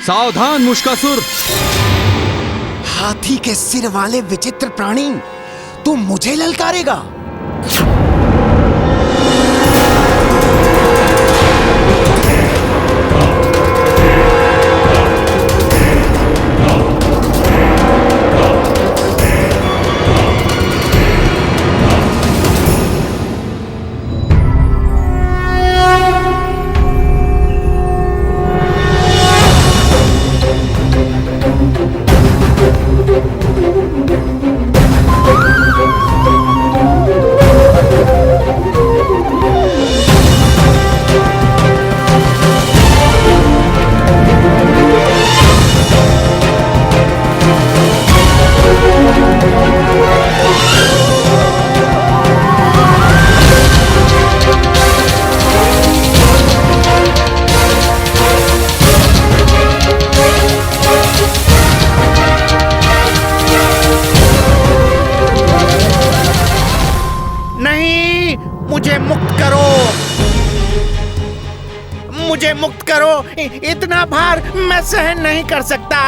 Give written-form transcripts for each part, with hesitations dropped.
सावधान मुश्कासुर! हाथी के सिर वाले विचित्र प्राणी, तू मुझे ललकारेगा? मुझे मुक्त करो, इतना भार मैं सहन नहीं कर सकता।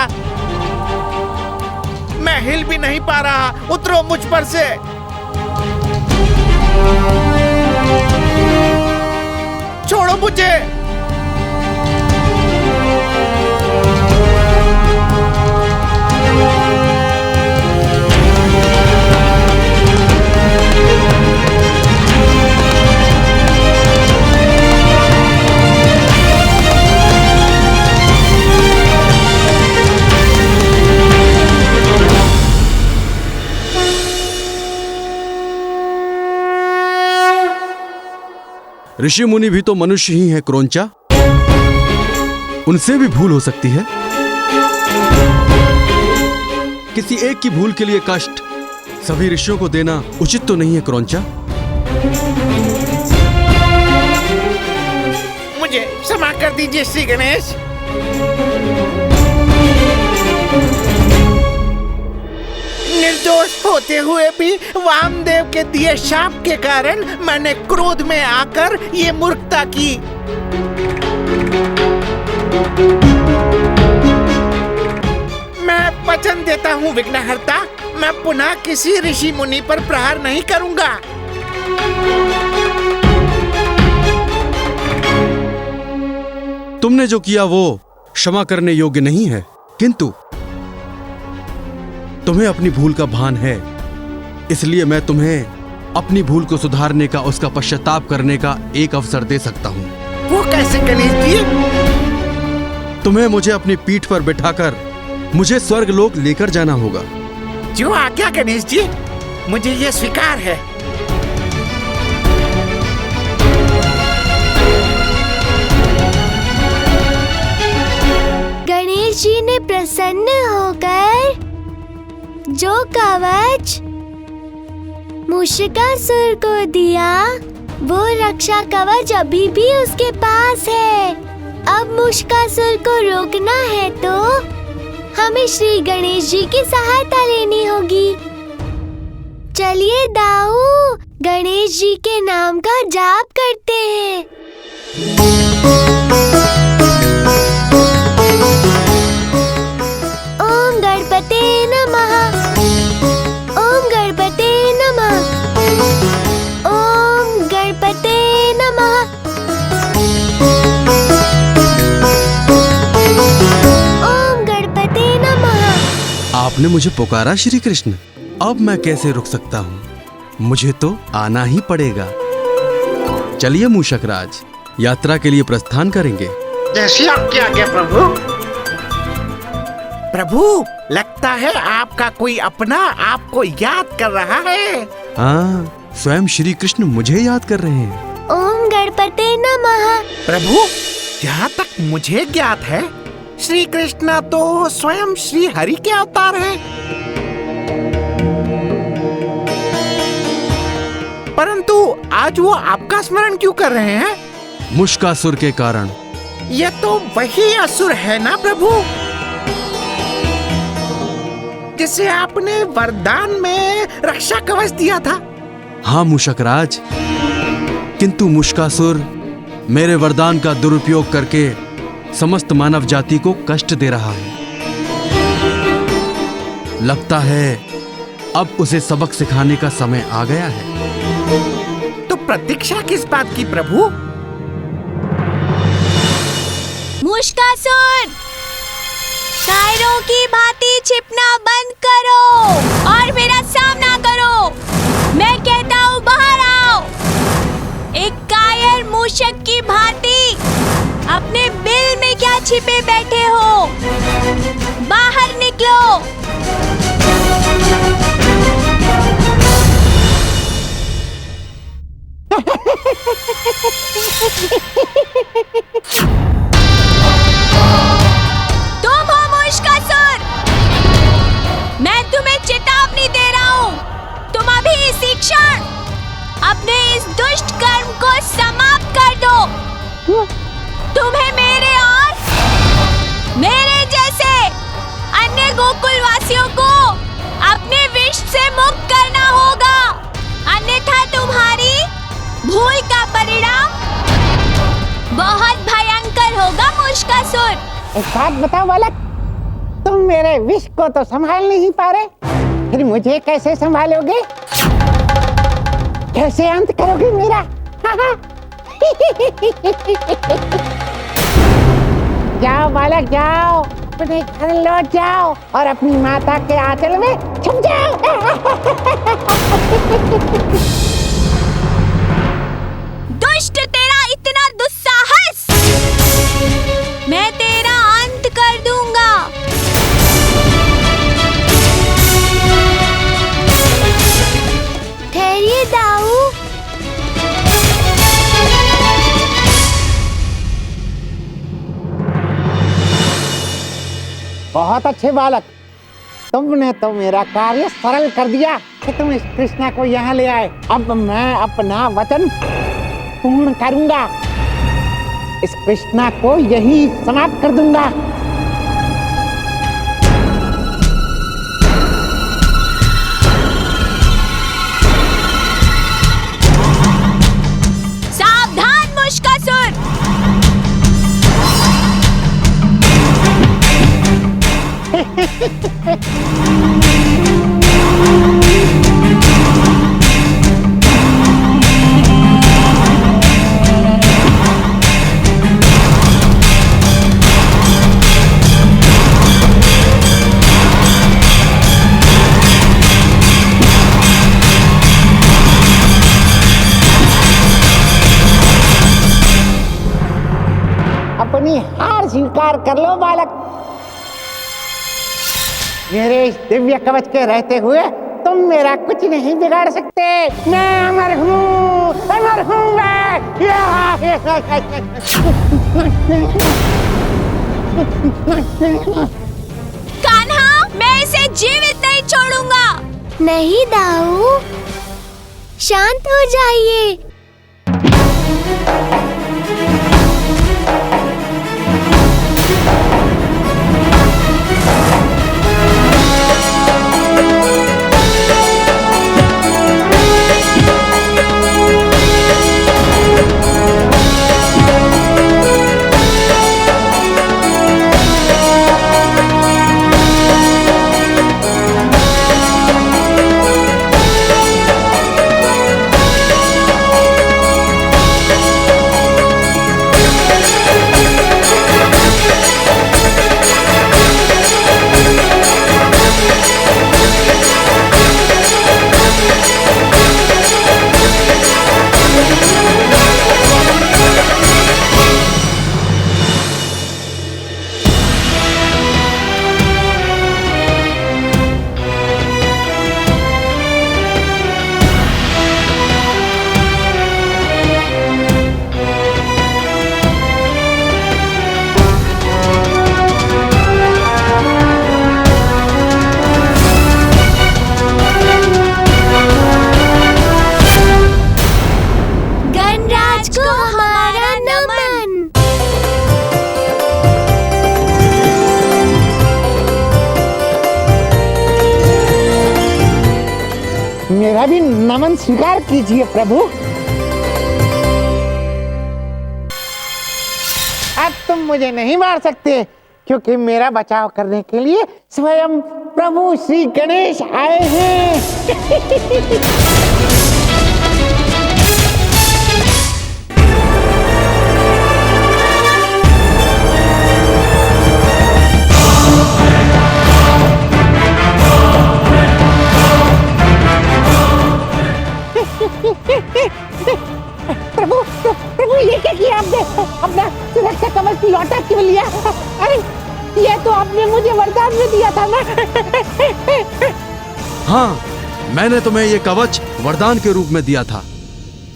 मैं हिल भी नहीं पा रहा, उतरो मुझ पर से। छोड़ो मुझे। ऋषि मुनि भी तो मनुष्य ही है क्रोंचा, उनसे भी भूल हो सकती है। किसी एक की भूल के लिए कष्ट सभी ऋषियों को देना उचित तो नहीं है क्रोंचा। मुझे क्षमा कर दीजिए श्री गणेश। निर्दोष होते हुए भी वामदेव के दिए शाप के कारण मैंने क्रोध में आकर ये मूर्खता की। मैं वचन देता हूँ विघ्नहर्ता, मैं पुनः किसी ऋषि मुनि पर प्रहार नहीं करूंगा। तुमने जो किया वो क्षमा करने योग्य नहीं है, किंतु तुम्हें अपनी भूल का भान है, इसलिए मैं तुम्हें अपनी भूल को सुधारने का, उसका पश्चाताप करने का एक अवसर दे सकता हूँ। वो कैसे गणेश जी? तुम्हें मुझे अपनी पीठ पर बिठाकर मुझे स्वर्गलोक लेकर जाना होगा। जो आज्ञा गणेश जी, मुझे ये स्वीकार है। गणेश जी ने प्रसन्न होकर जो कवच मूषिकासुर को दिया, वो रक्षा कवच अभी भी उसके पास है। अब मूषिकासुर को रोकना है तो हमें श्री गणेश जी की सहायता लेनी होगी। चलिए दाऊ, गणेश जी के नाम का जाप करते हैं। ओम गणपते नमः, ओम गणपते नमः, ओम गणपते नमः। ओम गणपते नमः। आपने मुझे पुकारा श्री कृष्ण, अब मैं कैसे रुक सकता हूँ? मुझे तो आना ही पड़ेगा। चलिए मूषक राज, यात्रा के लिए प्रस्थान करेंगे। जैसी आपकी आज्ञा प्रभु। प्रभु, लगता है आपका कोई अपना आपको याद कर रहा है। हाँ, स्वयं श्री कृष्ण मुझे याद कर रहे हैं। ओम गणपते नमः। प्रभु, जहाँ तक मुझे ज्ञात है, श्री कृष्ण तो स्वयं श्री हरि के अवतार हैं। परंतु आज वो आपका स्मरण क्यों कर रहे हैं? मूषिकासुर के कारण। ये तो वही असुर है ना प्रभु, जिसे आपने वरदान में रक्षा कवच दिया था। हाँ मूषक राज, किंतु मूषिकासुर मेरे वरदान का दुरुपयोग करके समस्त मानव जाति को कष्ट दे रहा है। लगता है अब उसे सबक सिखाने का समय आ गया है। तो प्रतीक्षा किस बात की प्रभु? मुश्कासुर, कायरों की भांति छिपना बंद करो और मेरा सामना करो। मैं कहता हूँ बाहर आओ। एक कायर मूषक की भांति अपने बिल में क्या छिपे बैठे हो? बाहर निकलो। तुम हो मुश्कासुर। मैं तुम्हें चेतावनी दे रहा हूँ। तुम अभी इसी क्षण अपने इस दुष्ट कर्म को समाप्त कर दो। तुम्हें मेरे और मेरे जैसे अन्य गोकुल वासियों को अपने विष से मुक्त करना होगा, अन्यथा तुम्हारी भूल का परिणाम बहुत भयंकर होगा मुश्कासुर। एक बात बताओ बालक, तुम मेरे विष को तो संभाल नहीं पा रहे, फिर मुझे कैसे संभालोगे? कैसे अंत करोगे मेरा? जाओ बालक जाओ, अपने घर लौट जाओ और अपनी माता के आंचल में छुप जाओ। दुष्ट, तेरा इतना दुस्साहस! मैं तेरा अंत कर दूंगा। ठहरिए दाऊ। बहुत अच्छे बालक, तुमने तो मेरा कार्य सरल कर दिया कि तुम इस कृष्णा को यहाँ ले आए। अब मैं अपना वचन पूर्ण करूंगा, इस कृष्णा को यही समाप्त कर दूंगा। सावधान मुश्कासुर! अपनी हार स्वीकार कर लो बालक। मेरे इस दिव्य कवच के रहते हुए तुम मेरा कुछ नहीं बिगाड़ सकते। मैं अमर हूँ, अमर हूँ मैं। कान्हा, मैं इसे जीवित नहीं छोड़ूंगा। नहीं दाऊ, शांत हो जाइए। मेरा भी नमन स्वीकार कीजिए प्रभु। अब तुम मुझे नहीं मार सकते, क्योंकि मेरा बचाव करने के लिए स्वयं प्रभु श्री गणेश आए हैं। प्रभु ये क्या किया आपने? अपना सुरक्षा कवच लौटा क्यों लिया? अरे ये तो आपने मुझे वरदान में दिया था ना। हाँ, मैंने तुम्हें ये कवच वरदान के रूप में दिया था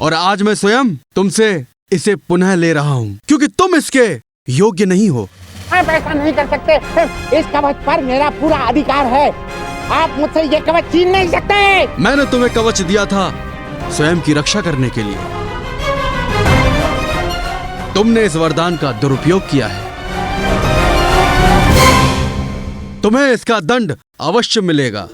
और आज मैं स्वयं तुमसे इसे पुनः ले रहा हूँ, क्योंकि तुम इसके योग्य नहीं हो। आप ऐसा नहीं कर सकते। इस कवच पर मेरा पूरा अधिकार है। आप मुझसे ये कवच छीन नहीं सकते। मैंने तुम्हें कवच दिया था स्वयं की रक्षा करने के लिए। तुमने इस वरदान का दुरुपयोग किया है। तुम्हें इसका दंड अवश्य मिलेगा।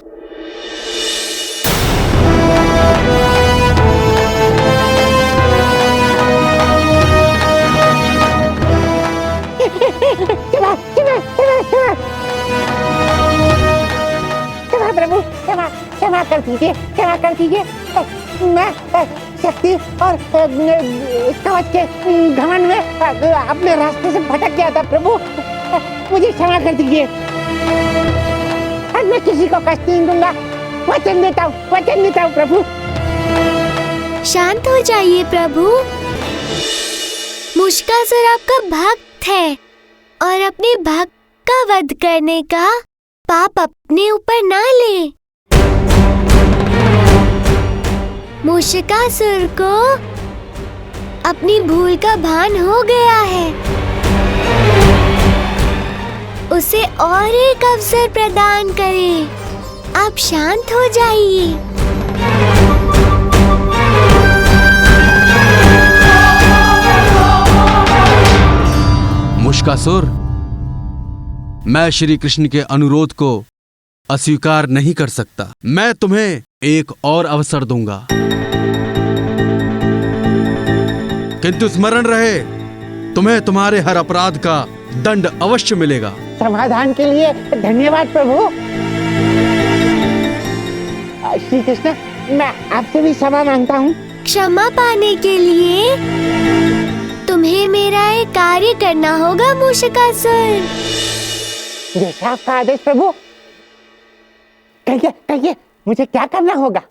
क्षमा प्रभु, क्षमा कर दीजिए, क्षमा कर दीजिए। मैं शक्ति और कवच के घमंड में अपने रास्ते से भटक गया था प्रभु, मुझे क्षमा कर दीजिए। मैं किसी को कष्ट नहीं दूंगा, वचन देता हूँ प्रभु। शांत हो जाइए प्रभु। मुश्कासुर आपका भक्त है और अपने भक्त का वध करने का पाप अपने ऊपर ना ले। मुश्कासुर को अपनी भूल का भान हो गया है। उसे और एक अवसर प्रदान करें। आप शांत हो जाइए। मुश्कासुर, मैं श्री कृष्ण के अनुरोध को अस्वीकार नहीं कर सकता। मैं तुम्हें एक और अवसर दूंगा, किंतु स्मरण रहे, तुम्हें तुम्हारे हर अपराध का दंड अवश्य मिलेगा। समाधान के लिए धन्यवाद प्रभु। श्री कृष्ण, मैं आपसे भी क्षमा मांगता हूँ। क्षमा पाने के लिए तुम्हें मेरा एक कार्य करना होगा मुश्कासुर। जैसा आपका आदेश प्रभु। कहिए मुझे क्या करना होगा?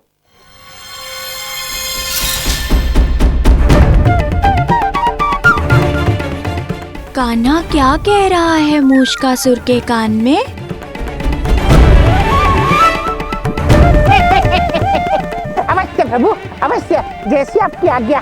कान्हा क्या कह रहा है मुश्कासुर के कान में? अवश्य प्रभु, अवश्य, जैसी आपकी आज्ञा।